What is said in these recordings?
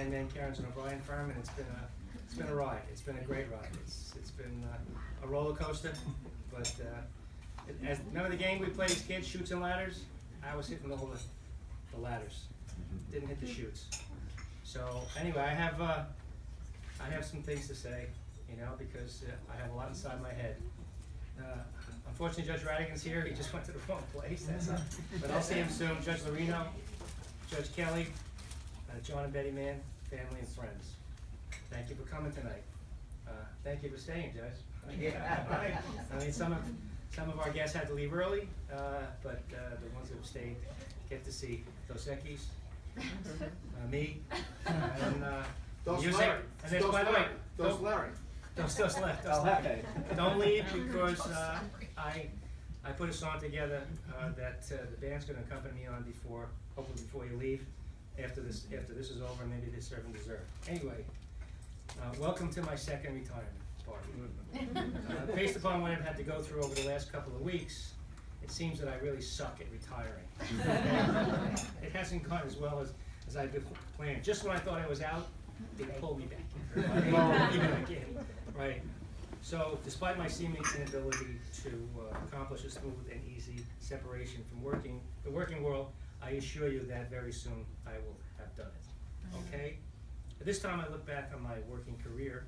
Man Cairns and O'Brien firm, and it's been a ride. It's been a great ride. It's been a roller coaster, but as none of the game we played as kids, shoots and ladders, I was hitting all the ladders, didn't hit the shoots. So anyway, I have some things to say, because I have a lot inside my head. Unfortunately, Judge Radigan's here. He just went to the wrong place. But I'll see him soon. Judge Lorino, Judge Kelly, John and Betty Mann, family and friends. Thank you for coming tonight. Thank you for staying, Judge. Yeah. I mean, some of our guests had to leave early, but the ones that have stayed get to see Dos Equis, me, and Larry. And then, by the way, Dos Larry. Dos Larry. Don't leave because I put a song together that the band's going to accompany me on hopefully before you leave. After this is over, maybe they serve and dessert. Anyway, welcome to my second retirement party. Based upon what I've had to go through over the last couple of weeks, it seems that I really suck at retiring. It hasn't gone as well as I've been planning. Just when I thought I was out, they pulled me back. Right. So, despite my seeming inability to accomplish a smooth and easy separation from the working world, I assure you that very soon I will have done it. Okay? At this time, I look back on my working career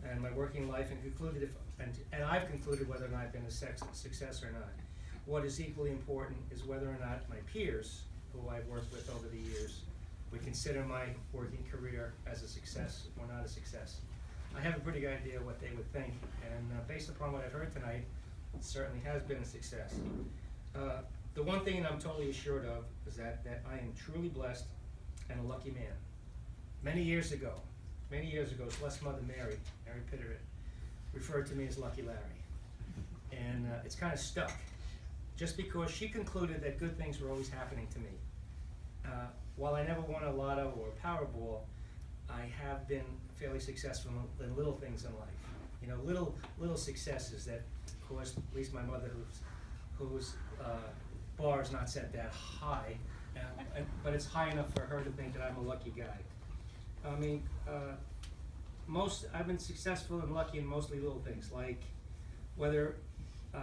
and my working life and concluded and I've concluded whether or not I've been a success or not. What is equally important is whether or not my peers, who I've worked with over the years, would consider my working career as a success or not a success. I have a pretty good idea what they would think, and based upon what I've heard tonight, it certainly has been a success. The one thing I'm totally assured of is that I am truly blessed and a lucky man. Many years ago, Celeste's mother, Mary Pitteret, referred to me as Lucky Larry. And it's kind of stuck, just because she concluded that good things were always happening to me. While I never won a lotto or a Powerball, I have been fairly successful in little things in life. Little successes that, of course, at least my mother, whose bar is not set that high, but it's high enough for her to think that I'm a lucky guy. I mean, I've been successful and lucky in mostly little things, like whether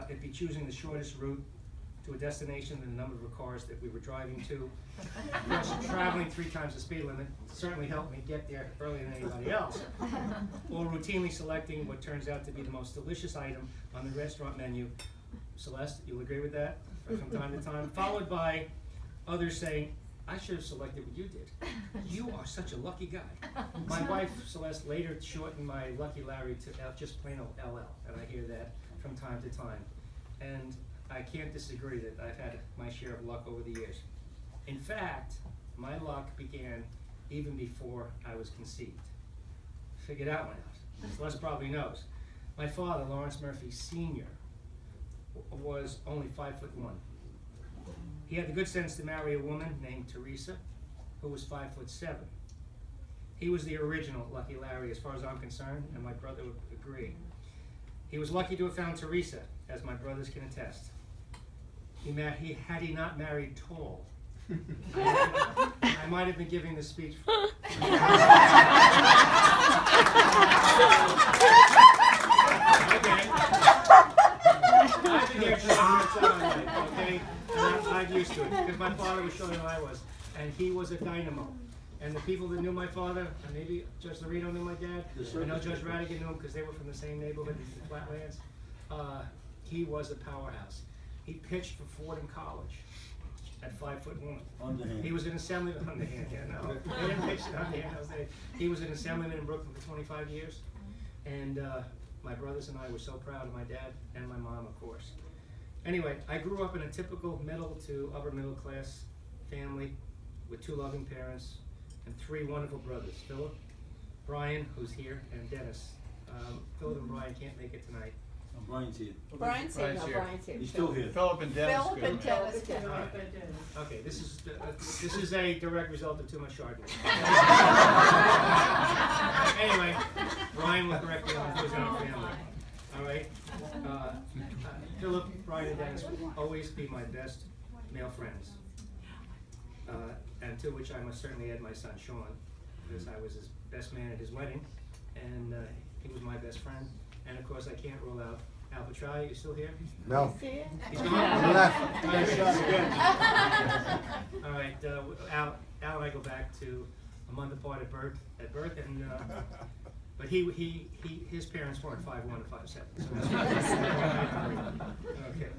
it be choosing the shortest route to a destination and the number of cars that we were driving to. Of course, traveling 3 times the speed limit certainly helped me get there earlier than anybody else. Or routinely selecting what turns out to be the most delicious item on the restaurant menu. Celeste, you'll agree with that? From time to time. Followed by others saying, I should have selected what you did. You are such a lucky guy. My wife, Celeste, later shortened my Lucky Larry to just plain old LL, and I hear that from time to time. And I can't disagree that I've had my share of luck over the years. In fact, my luck began even before I was conceived. Figured that one out. Celeste probably knows. My father, Lawrence Murphy Sr., was only 5'1". He had the good sense to marry a woman named Teresa, who was 5'7". He was the original Lucky Larry, as far as I'm concerned, and my brother would agree. He was lucky to have found Teresa, as my brothers can attest. Had he not married tall, I might have been giving this speech. I've been here okay? And I'm used to it, because my father was shorter than I was, and he was a dynamo. And the people that knew my father, and maybe Judge Lorino knew my dad, I know Judge Radigan knew him because they were from the same neighborhood, the Flatlands. He was a powerhouse. He pitched for Fordham College at 5'1". Underhand. He was an assemblyman. Underhand, yeah, no. They didn't pitch it underhand. He was an assemblyman in Brooklyn for 25 years. And my brothers and I were so proud of my dad and my mom, of course. Anyway, I grew up in a typical middle to upper middle class family with 2 loving parents and 3 wonderful brothers, Philip, Brian, who's here, and Dennis. Philip and Brian can't make it tonight. Oh, Brian's here. Brian's here. He's still here. Philip and Dennis. Philip and Dennis. Okay, this is a direct result of too much Chardonnay. Anyway, Brian will correct me on who's in our family. All right. Philip, Brian, and Dennis will always be my best male friends, and to which I must certainly add my son Sean, because I was his best man at his wedding, and he was my best friend. And of course, I can't rule out Al Petraia. You still here? No. He's gone. He left. All right, Al and I go back to a month apart at birth, and but his parents weren't 5'1" and 5'7", so that's okay.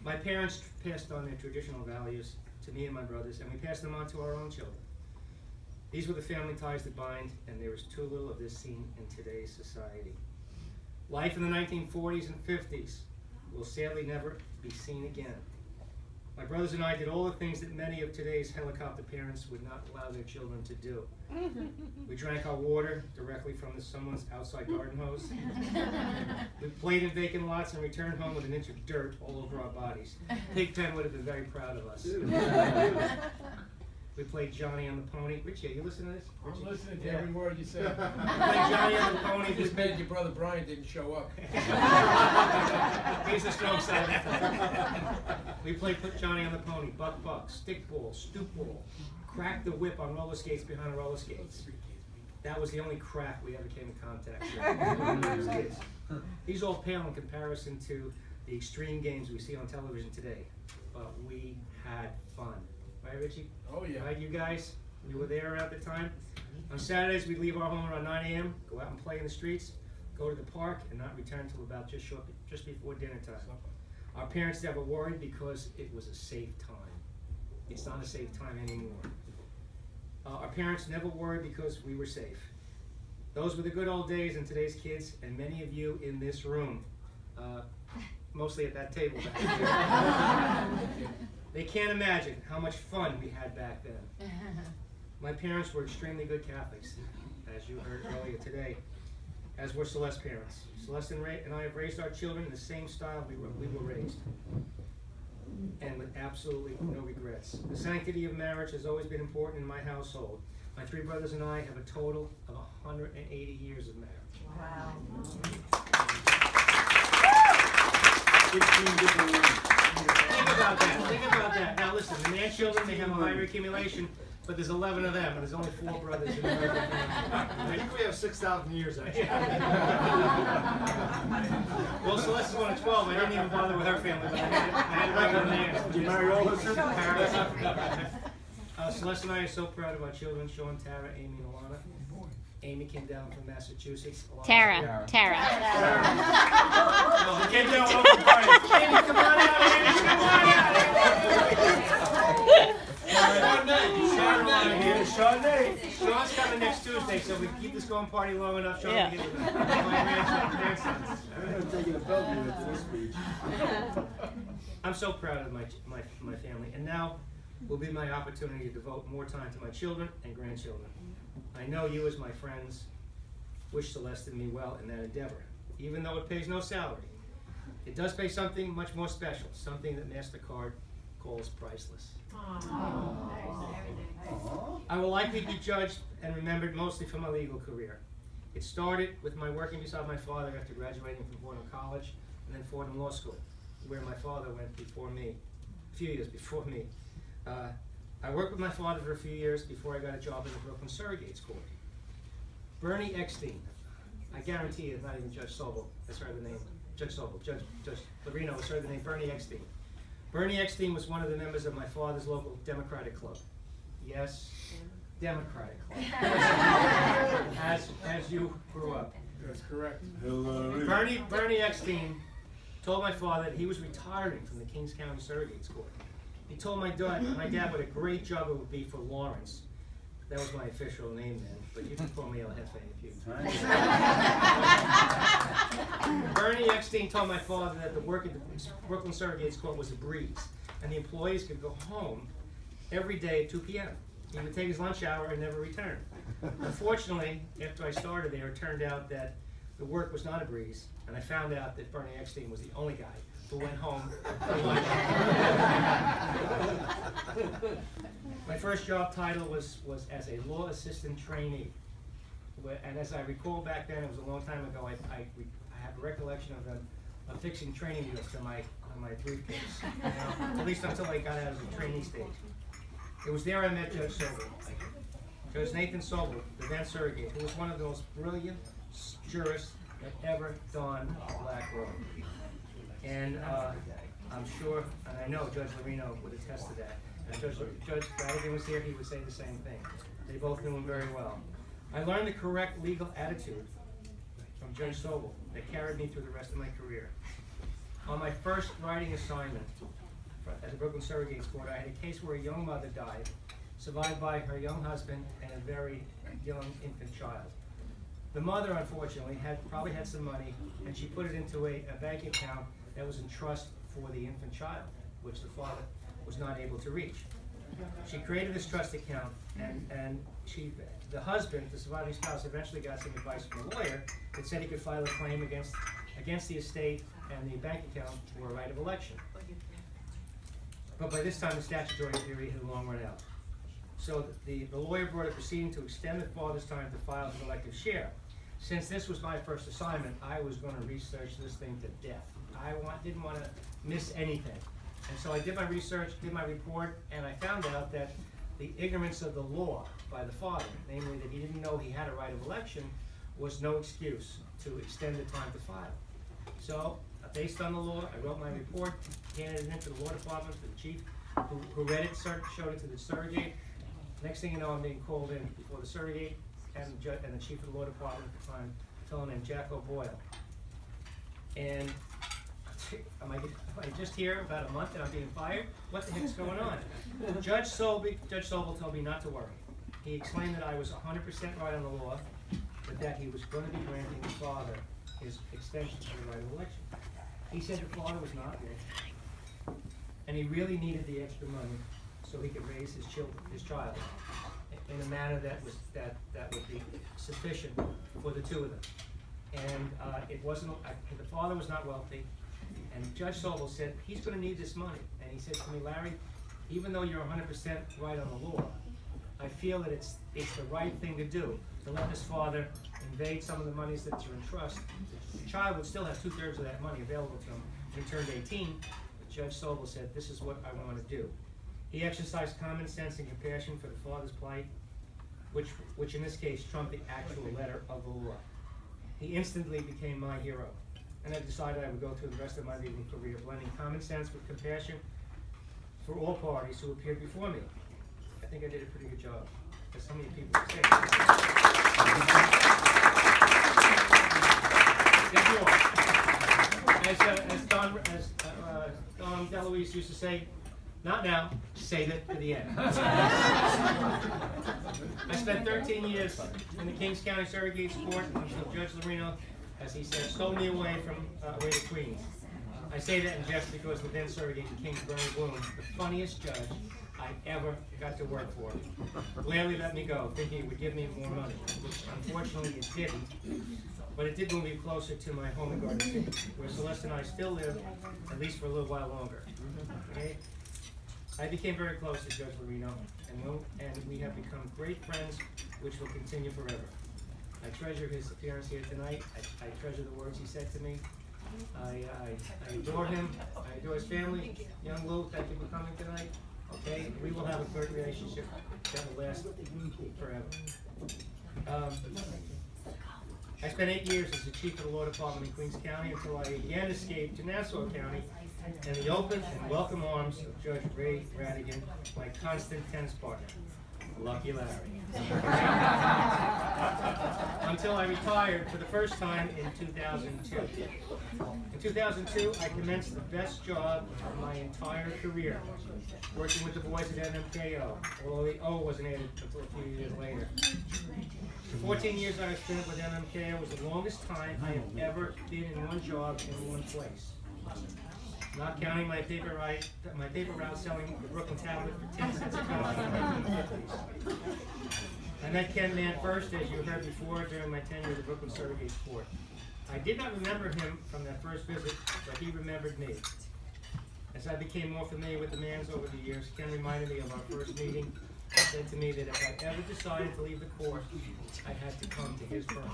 My parents passed on their traditional values to me and my brothers, and we passed them on to our own children. These were the family ties that bind, and there is too little of this seen in today's society. Life in the 1940s and 50s will sadly never be seen again. My brothers and I did all the things that many of today's helicopter parents would not allow their children to do. We drank our water directly from someone's outside garden hose. We played in vacant lots and returned home with an inch of dirt all over our bodies. Pigpen would have been very proud of us. We played Johnny on the Pony. Richie, are you listening to this? I'm listening to every word you say. We played Johnny on the Pony. Just mad your brother Brian didn't show up. He's the strong side. We played Put Johnny on the Pony, Buck, stick ball, stoop ball, crack the whip on roller skates behind roller skates. That was the only crack we ever came in contact with as kids. These all pale in comparison to the extreme games we see on television today. But we had fun. Right, Richie? Oh yeah. Right, you guys? You were there at the time? On Saturdays, we'd leave our home around 9 a.m., go out and play in the streets, go to the park, and not return until about just before dinner time. Our parents never worried because it was a safe time. It's not a safe time anymore. Our parents never worried because we were safe. Those were the good old days, and today's kids, and many of you in this room, mostly at that table back there, they can't imagine how much fun we had back then. My parents were extremely good Catholics, as you heard earlier today, as were Celeste's parents. Celeste and I have raised our children in the same style we were raised, and with absolutely no regrets. The sanctity of marriage has always been important in my household. My three brothers and I have a total of 180 years of marriage. Wow. 16 different ones. Think about that. Now listen, the man children, they have a higher accumulation, but there's 11 of them, and there's only 4 brothers in the family. I think we have 6,000 years, actually. Well, Celeste is one of 12. I didn't even bother with her family, but I had to write down names. Did you marry all her sisters? Celeste and I are so proud of our children, Sean, Tara, Amy, and Alana. Amy came down from Massachusetts. Tara. No, we came down over the party. Amy, come on out, Amy, come on out. Sean's coming next Tuesday, so we can keep this going party long enough. Sean can get with my grandsons. I'm taking a Bellevue into this speech. I'm so proud of my family, and now will be my opportunity to devote more time to my children and grandchildren. I know you, as my friends, wish Celeste and me well in that endeavor, even though it pays no salary. It does pay something much more special, something that MasterCard calls priceless. I will likely be judged and remembered mostly for my legal career. It started with my working beside my father after graduating from Fordham College and then Fordham Law School, where my father went before me, a few years before me. I worked with my father for a few years before I got a job in the Brooklyn Surrogates Court. Bernie Eckstein, I guarantee you, not even Judge Sobel has heard the name. Judge Sobel, Judge Lorino has heard the name Bernie Eckstein. Bernie Eckstein was one of the members of my father's local Democratic Club. Yes, Democratic Club. as you grew up. That's correct. Bernie Eckstein told my father that he was retiring from the Kings County Surrogates Court. He told my dad what a great job it would be for Lawrence. That was my official name then, but you can call me El Jefe if you. Bernie Eckstein told my father that the work at the Brooklyn Surrogates Court was a breeze, and the employees could go home every day at 2 p.m. He would take his lunch hour and never return. Unfortunately, after I started there, it turned out that the work was not a breeze, and I found out that Bernie Eckstein was the only guy who went home for lunch. My first job title was as a law assistant trainee. And as I recall back then, it was a long time ago, I have a recollection of them fixing training wheels on my briefcase, at least until I got out of the trainee stage. It was there I met Judge Sobel. Judge Nathan Sobel, the Van Surrogate, who was one of the most brilliant jurists that ever donned a black robe. And I'm sure, and I know Judge Lorino would attest to that. And Judge Radigan was here, he would say the same thing. They both knew him very well. I learned the correct legal attitude from Judge Sobel that carried me through the rest of my career. On my first writing assignment at the Brooklyn Surrogates Court, I had a case where a young mother died, survived by her young husband and a very young infant child. The mother, unfortunately, probably had some money, and she put it into a bank account that was in trust for the infant child, which the father was not able to reach. She created this trust account, and the husband, the surviving spouse, eventually got some advice from a lawyer that said he could file a claim against the estate and the bank account for a right of election. But by this time, the statutory period had long run out. So the lawyer brought a proceeding to extend the father's time to file his elective share. Since this was my first assignment, I was going to research this thing to death. I didn't want to miss anything. And so I did my research, did my report, and I found out that the ignorance of the law by the father, namely that he didn't know he had a right of election, was no excuse to extend the time to file. So, based on the law, I wrote my report, handed it into the law department, to the chief, who read it, showed it to the surrogate. Next thing you know, I'm being called in before the surrogate and the chief of the law department at the time, a fellow named Jack O'Boyle. And am I just here about a month and I'm being fired? What the heck's going on? Judge Sobel told me not to worry. He explained that I was 100% right on the law, but that he was going to be granting the father his extension to the right of election. He said the father was not rich, and he really needed the extra money so he could raise his child in a manner that would be sufficient for the two of them. And it wasn't. The father was not wealthy, and Judge Sobel said he's going to need this money. And he said to me, Larry, even though you're 100% right on the law, I feel that it's the right thing to do to let this father invade some of the monies that are in trust. The child would still have 2/3 of that money available to him when he turned 18. But Judge Sobel said, this is what I want to do. He exercised common sense and compassion for the father's plight, which in this case trumped the actual letter of the law. He instantly became my hero, and I decided I would go through the rest of my legal career blending common sense with compassion for all parties who appeared before me. I think I did a pretty good job, as some of you people say. Yes, you are. As Don DeLuise used to say, not now, save it for the end. I spent 13 years in the Kings County Surrogates Court until Judge Lorino, as he said, stole me away to Queens. I say that in jest because the then surrogate in Kings, Bernie Bloom, the funniest judge I ever got to work for, gladly let me go, thinking it would give me more money, which unfortunately it didn't. But it did move me closer to my home in Garden City, where Celeste and I still live, at least for a little while longer. Okay? I became very close to Judge Lorino, and we have become great friends, which will continue forever. I treasure his appearance here tonight. I treasure the words he said to me. I adore him. I adore his family. Young Lou, thank you for coming tonight. Okay, we will have a great relationship that will last forever. I spent 8 years as the chief of the law department in Queens County until I again escaped to Nassau County in the open and welcome arms of Judge Ray Radigan, my constant tennis partner. Lucky Larry. Until I retired for the first time in 2002. In 2002, I commenced the best job of my entire career, working with the boys at MMKO, although the O wasn't added until a few years later. The 14 years I spent with MMKO was the longest time I have ever been in one job in one place. Not counting my paper route selling the Brooklyn Tablet for 10 cents a copy in the 1950s. I met Ken Mann first, as you heard before, during my tenure at the Brooklyn Surrogates Court. I did not remember him from that first visit, but he remembered me. As I became more familiar with the Manns over the years, Ken reminded me of our first meeting and said to me that if I ever decided to leave the court, I had to come to his firm.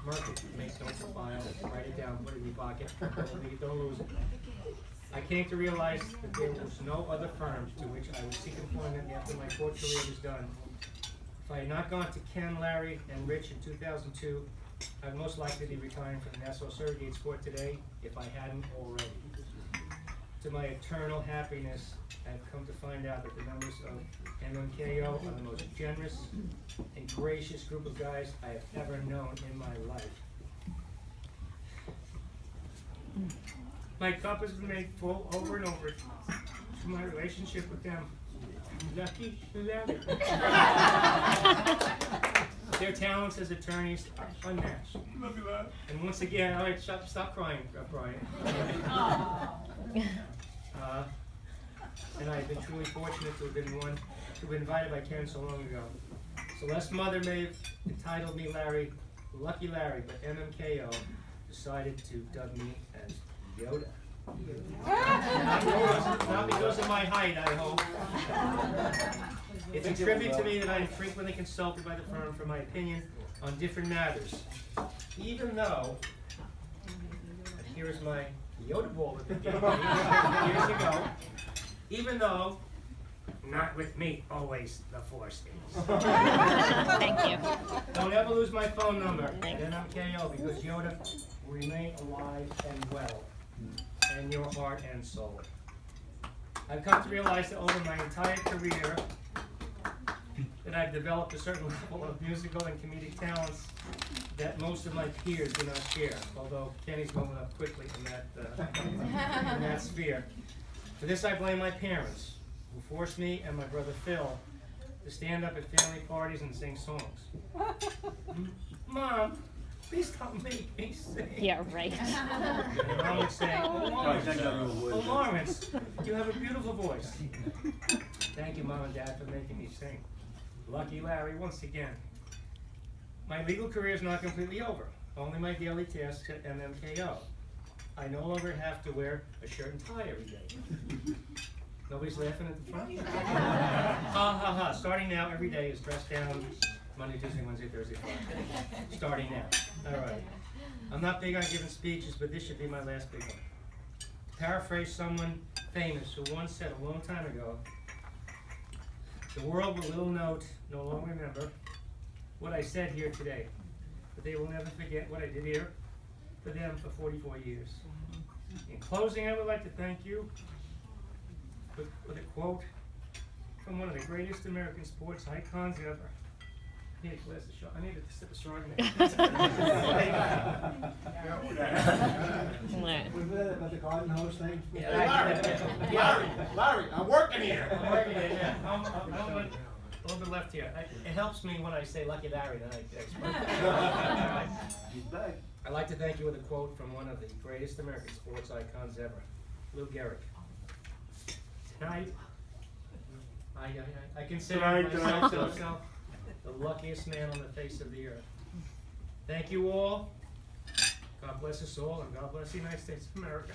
Mark it, make notes of file, write it down, put it in your pocket, don't lose it. I came to realize that there was no other firm to which I would seek employment after my court career was done. If I had not gone to Ken, Larry, and Rich in 2002, I'd most likely be retiring from the Nassau Surrogate Sport today if I hadn't already. To my eternal happiness, I've come to find out that the members of MMKO are the most generous and gracious group of guys I have ever known in my life. My cup has been made full over and over to my relationship with them. Lucky Larry. Their talents as attorneys are unmatched. And once again, all right, stop crying, Brian. And I've been truly fortunate to have been invited by Ken so long ago. Celeste's mother may have entitled me Larry, Lucky Larry, but MMKO decided to dub me as Yoda. Not because of my height, I hope. It's a tribute to me that I am frequently consulted by the firm for my opinion on different matters. Even though, here is my Yoda ball that they gave me years ago, even though, not with me, always the Force is. Thank you. Don't ever lose my phone number at MMKO because Yoda will remain alive and well in your heart and soul. I've come to realize that over my entire career that I've developed a certain level of musical and comedic talents that most of my peers do not share, although Kenny's moving up quickly in that sphere. For this I blame my parents, who forced me and my brother Phil to stand up at family parties and sing songs. Mom, please don't make me sing. Yeah, right. And Mom would say, oh Lawrence, you have a beautiful voice. Thank you, Mom and Dad, for making me sing. Lucky Larry, once again. My legal career is not completely over. Only my daily tasks at MMKO. I no longer have to wear a shirt and tie every day. Nobody's laughing at the front? Ha ha ha. Starting now, every day is dressed down. Monday, Tuesday, Wednesday, Thursday, Friday. Starting now. All right. I'm not big on giving speeches, but this should be my last big one. To paraphrase someone famous who once said a long time ago, the world will no longer remember what I said here today, but they will never forget what I did here for them for 44 years. In closing, I would like to thank you with a quote from one of the greatest American sports icons ever. I need a glass of Chardonnay. I need a sip of Chardonnay. Was that about the garden hose thing? Larry, I'm working here. I'm working it, yeah. I'm a little bit left here. It helps me when I say Lucky Larry, then I explain. He's back. I'd like to thank you with a quote from one of the greatest American sports icons ever, Lou Gehrig. Tonight, I consider myself the luckiest man on the face of the earth. Thank you all. God bless us all, and God bless the United States of America.